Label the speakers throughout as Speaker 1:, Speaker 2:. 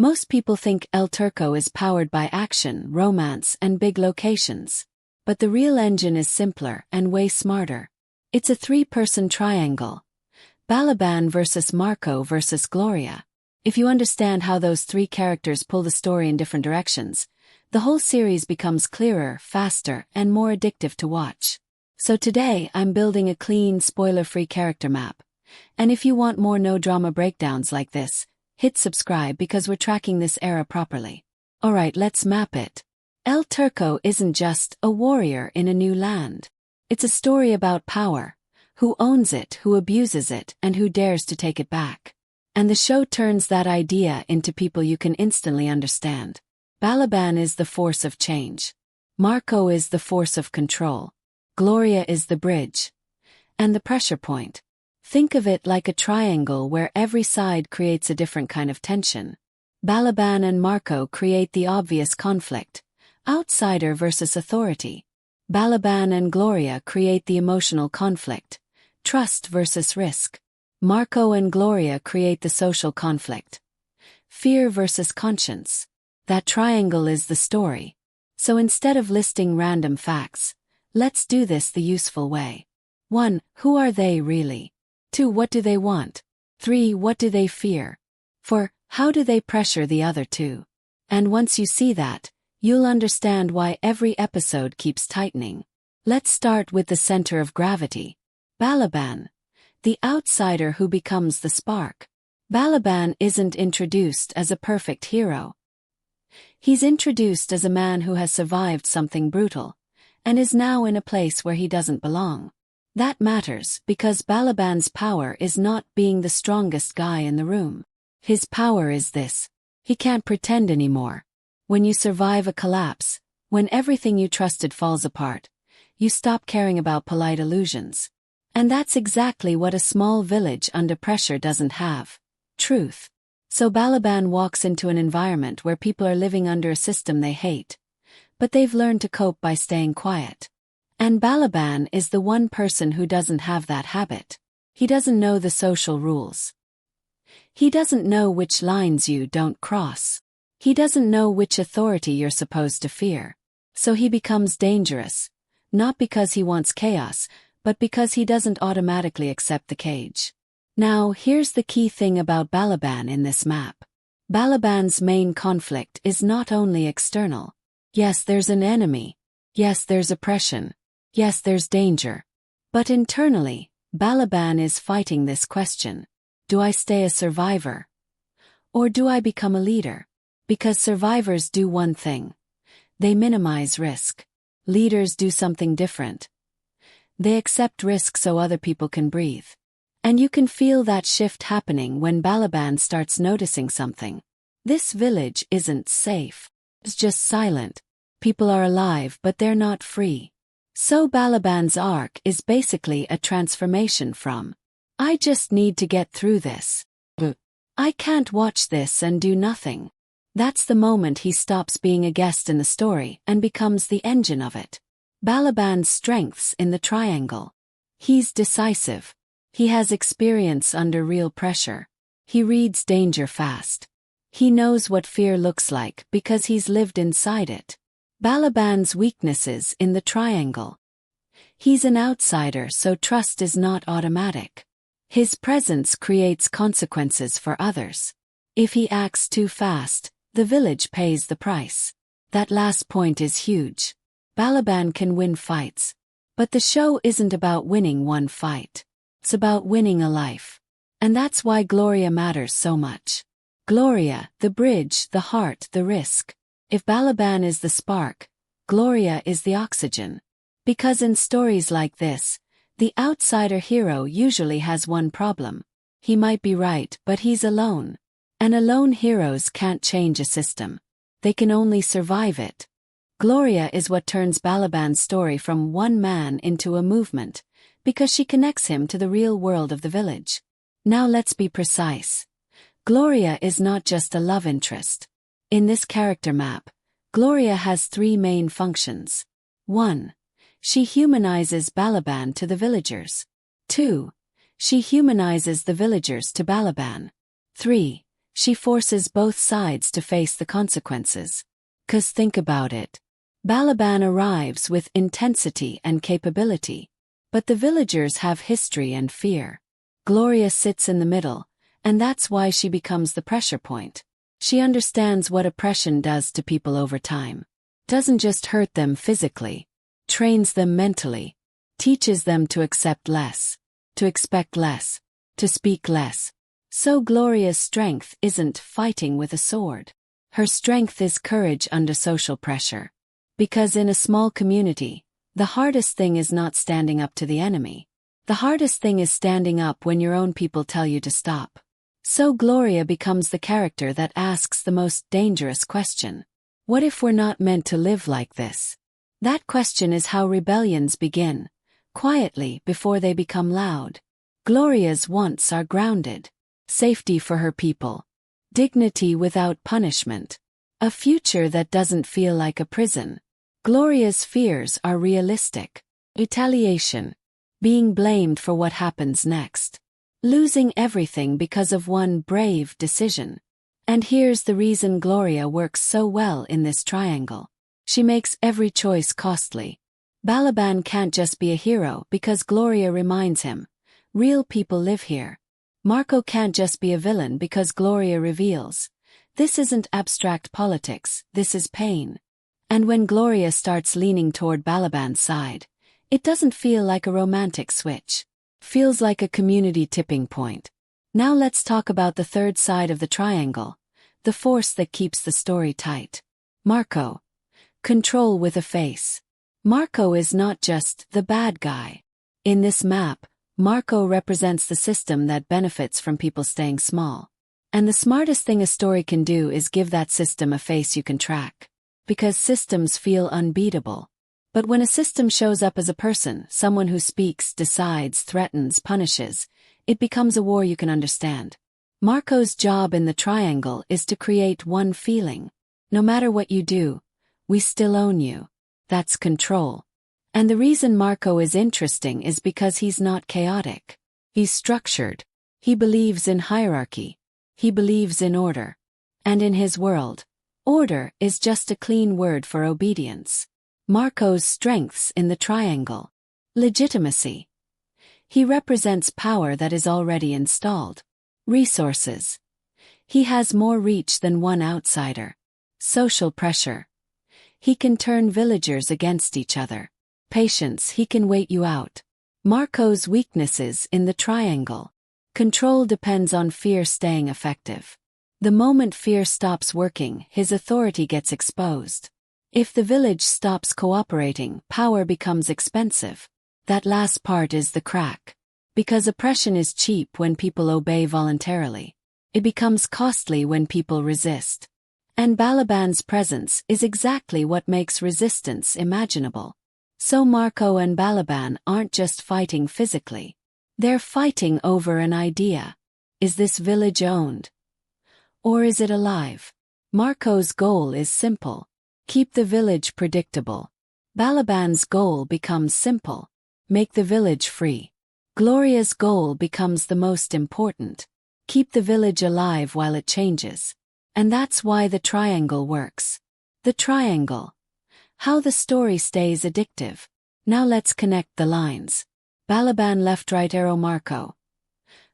Speaker 1: Most people think El Turco is powered by action, romance, and big locations. But the real engine is simpler and way smarter. It's a three-person triangle. Balaban versus Marco versus Gloria. If you understand how those three characters pull the story in different directions, the whole series becomes clearer, faster, and more addictive to watch. So today I'm building a clean, spoiler-free character map. And if you want more no-drama breakdowns like this, hit subscribe because we're tracking this era properly. Alright, let's map it. El Turco isn't just a warrior in a new land. It's a story about power. Who owns it, who abuses it, and who dares to take it back. And the show turns that idea into people you can instantly understand. Balaban is the force of change. Marco is the force of control. Gloria is the bridge. And the pressure point. Think of it like a triangle where every side creates a different kind of tension. Balaban and Marco create the obvious conflict. Outsider versus authority. Balaban and Gloria create the emotional conflict. Trust versus risk. Marco and Gloria create the social conflict. Fear versus conscience. That triangle is the story. So instead of listing random facts, let's do this the useful way. 1. Who are they really? 2. What do they want? 3. What do they fear? 4. How do they pressure the other two? And once you see that, you'll understand why every episode keeps tightening. Let's start with the center of gravity. Balaban. The outsider who becomes the spark. Balaban isn't introduced as a perfect hero. He's introduced as a man who has survived something brutal, and is now in a place where he doesn't belong. That matters because Balaban's power is not being the strongest guy in the room. His power is this. He can't pretend anymore. When you survive a collapse, when everything you trusted falls apart, you stop caring about polite illusions. And that's exactly what a small village under pressure doesn't have. Truth. So Balaban walks into an environment where people are living under a system they hate. But they've learned to cope by staying quiet. And Balaban is the one person who doesn't have that habit. He doesn't know the social rules. He doesn't know which lines you don't cross. He doesn't know which authority you're supposed to fear. So he becomes dangerous. Not because he wants chaos, but because he doesn't automatically accept the cage. Now, here's the key thing about Balaban in this map. Balaban's main conflict is not only external. Yes, there's an enemy. Yes, there's oppression. Yes, there's danger. But internally, Balaban is fighting this question. Do I stay a survivor? Or do I become a leader? Because survivors do one thing. They minimize risk. Leaders do something different. They accept risk so other people can breathe. And you can feel that shift happening when Balaban starts noticing something. This village isn't safe. It's just silent. People are alive but they're not free. So Balaban's arc is basically a transformation from, I just need to get through this. I can't watch this and do nothing. That's the moment he stops being a guest in the story and becomes the engine of it. Balaban's strengths in the triangle. He's decisive. He has experience under real pressure. He reads danger fast. He knows what fear looks like because he's lived inside it. Balaban's weaknesses in the triangle. He's an outsider, so trust is not automatic. His presence creates consequences for others. If he acts too fast, the village pays the price. That last point is huge. Balaban can win fights. But the show isn't about winning one fight. It's about winning a life. And that's why Gloria matters so much. Gloria, the bridge, the heart, the risk. If Balaban is the spark, Gloria is the oxygen. Because in stories like this, the outsider hero usually has one problem. He might be right, but he's alone. And alone heroes can't change a system. They can only survive it. Gloria is what turns Balaban's story from one man into a movement, because she connects him to the real world of the village. Now let's be precise. Gloria is not just a love interest. In this character map, Gloria has three main functions. 1. She humanizes Balaban to the villagers. 2. She humanizes the villagers to Balaban. 3. She forces both sides to face the consequences. 'Cause think about it. Balaban arrives with intensity and capability. But the villagers have history and fear. Gloria sits in the middle, and that's why she becomes the pressure point. She understands what oppression does to people over time. Doesn't just hurt them physically, trains them mentally, teaches them to accept less, to expect less, to speak less. So Gloria's strength isn't fighting with a sword. Her strength is courage under social pressure. Because in a small community, the hardest thing is not standing up to the enemy. The hardest thing is standing up when your own people tell you to stop. So Gloria becomes the character that asks the most dangerous question. What if we're not meant to live like this? That question is how rebellions begin, quietly before they become loud. Gloria's wants are grounded. Safety for her people. Dignity without punishment. A future that doesn't feel like a prison. Gloria's fears are realistic. Retaliation. Being blamed for what happens next. Losing everything because of one brave decision. And here's the reason Gloria works so well in this triangle. She makes every choice costly. Balaban can't just be a hero because Gloria reminds him. Real people live here. Marco can't just be a villain because Gloria reveals. This isn't abstract politics, this is pain. And when Gloria starts leaning toward Balaban's side, it doesn't feel like a romantic switch. Feels like a community tipping point. Now let's talk about the third side of the triangle, the force that keeps the story tight. Marco. Control with a face. Marco is not just the bad guy. In this map, Marco represents the system that benefits from people staying small. And the smartest thing a story can do is give that system a face you can track. Because systems feel unbeatable. But when a system shows up as a person, someone who speaks, decides, threatens, punishes, it becomes a war you can understand. Marco's job in the triangle is to create one feeling. No matter what you do, we still own you. That's control. And the reason Marco is interesting is because he's not chaotic. He's structured. He believes in hierarchy. He believes in order. And in his world, order is just a clean word for obedience. Marco's strengths in the triangle. Legitimacy. He represents power that is already installed. Resources. He has more reach than one outsider. Social pressure. He can turn villagers against each other. Patience. He can wait you out. Marco's weaknesses in the triangle. Control depends on fear staying effective. The moment fear stops working, his authority gets exposed. If the village stops cooperating, power becomes expensive. That last part is the crack. Because oppression is cheap when people obey voluntarily. It becomes costly when people resist. And Balaban's presence is exactly what makes resistance imaginable. So Marco and Balaban aren't just fighting physically. They're fighting over an idea. Is this village owned? Or is it alive? Marco's goal is simple. Keep the village predictable. Balaban's goal becomes simple. Make the village free. Gloria's goal becomes the most important. Keep the village alive while it changes. And that's why the triangle works. The triangle. How the story stays addictive. Now let's connect the lines. Balaban left right arrow Marco.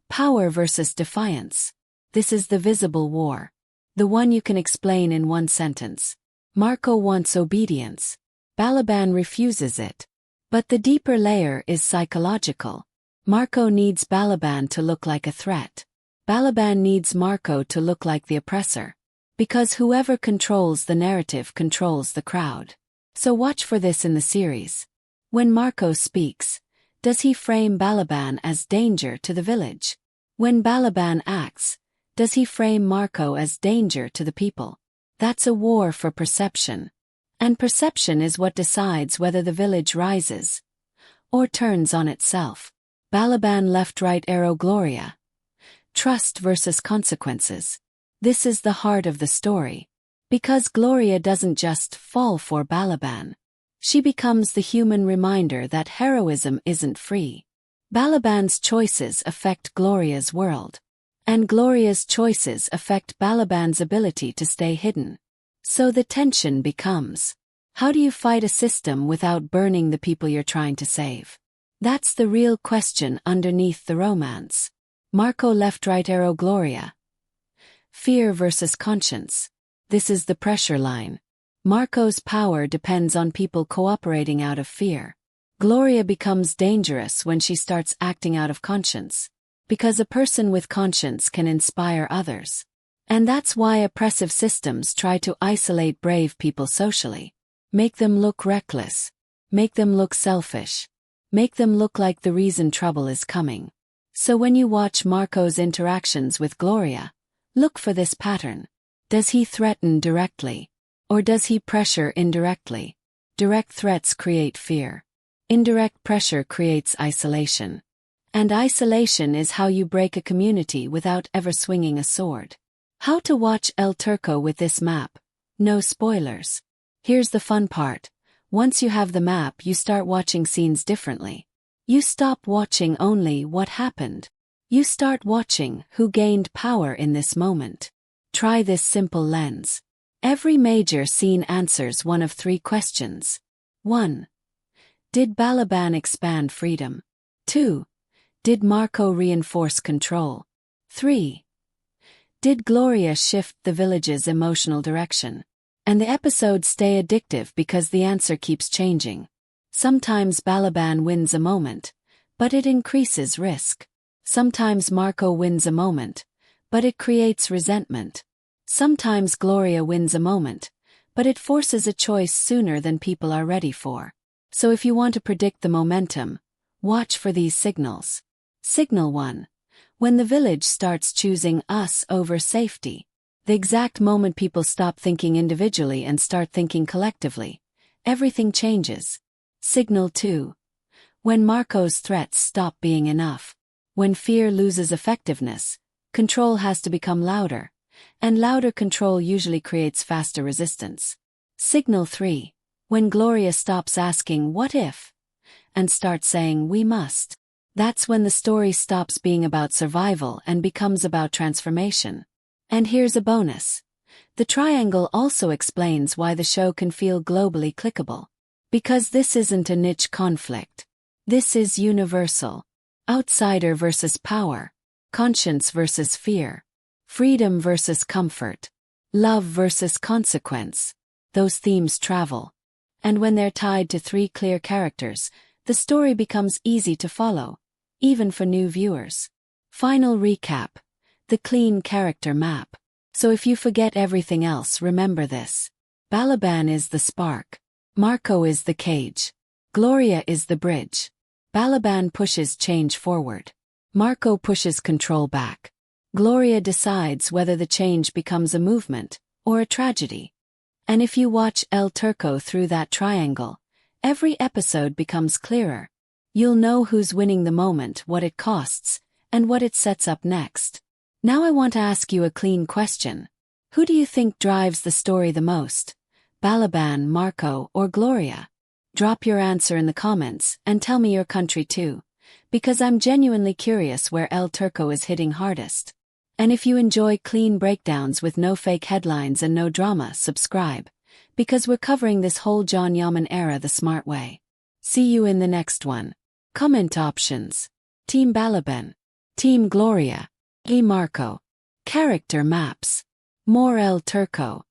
Speaker 1: Power versus defiance. This is the visible war. The one you can explain in one sentence. Marco wants obedience. Balaban refuses it. But the deeper layer is psychological. Marco needs Balaban to look like a threat. Balaban needs Marco to look like the oppressor. Because whoever controls the narrative controls the crowd. So watch for this in the series. When Marco speaks, does he frame Balaban as danger to the village? When Balaban acts, does he frame Marco as danger to the people? That's a war for perception. And perception is what decides whether the village rises or turns on itself. Balaban left right arrow Gloria. Trust versus consequences. This is the heart of the story. Because Gloria doesn't just fall for Balaban. She becomes the human reminder that heroism isn't free. Balaban's choices affect Gloria's world. And Gloria's choices affect Balaban's ability to stay hidden. So the tension becomes, how do you fight a system without burning the people you're trying to save? That's the real question underneath the romance. Marco left right arrow Gloria. Fear versus conscience. This is the pressure line. Marco's power depends on people cooperating out of fear. Gloria becomes dangerous when she starts acting out of conscience. Because a person with conscience can inspire others. And that's why oppressive systems try to isolate brave people socially. Make them look reckless. Make them look selfish. Make them look like the reason trouble is coming. So when you watch Marco's interactions with Gloria, look for this pattern. Does he threaten directly? Or does he pressure indirectly? Direct threats create fear. Indirect pressure creates isolation. And isolation is how you break a community without ever swinging a sword. How to watch El Turco with this map. No spoilers. Here's the fun part. Once you have the map, you start watching scenes differently. You stop watching only what happened. You start watching who gained power in this moment. Try this simple lens. Every major scene answers one of three questions. 1. Did Balaban expand freedom? 2. Did Marco reinforce control? 3. Did Gloria shift the village's emotional direction? And the episodes stay addictive because the answer keeps changing. Sometimes Balaban wins a moment, but it increases risk. Sometimes Marco wins a moment, but it creates resentment. Sometimes Gloria wins a moment, but it forces a choice sooner than people are ready for. So if you want to predict the momentum, watch for these signals. Signal 1. When the village starts choosing us over safety. The exact moment people stop thinking individually and start thinking collectively, everything changes. Signal 2. When Marco's threats stop being enough. When fear loses effectiveness, control has to become louder, and louder control usually creates faster resistance. Signal 3. When Gloria stops asking what if, and starts saying we must. That's when the story stops being about survival and becomes about transformation. And here's a bonus. The triangle also explains why the show can feel globally clickable. Because this isn't a niche conflict. This is universal. Outsider versus power. Conscience versus fear. Freedom versus comfort. Love versus consequence. Those themes travel. And when they're tied to three clear characters, the story becomes easy to follow, even for new viewers. Final recap. The clean character map. So if you forget everything else, remember this. Balaban is the spark. Marco is the cage. Gloria is the bridge. Balaban pushes change forward. Marco pushes control back. Gloria decides whether the change becomes a movement or a tragedy. And if you watch El Turco through that triangle, every episode becomes clearer. You'll know who's winning the moment, what it costs, and what it sets up next. Now I want to ask you a clean question. Who do you think drives the story the most? Balaban, Marco, or Gloria? Drop your answer in the comments and tell me your country too, because I'm genuinely curious where El Turco is hitting hardest. And if you enjoy clean breakdowns with no fake headlines and no drama, subscribe, because we're covering this whole John Yaman era the smart way. See you in the next one. Comment options. Team Balaban. Team Gloria. E. Marco. Character maps. More El Turco.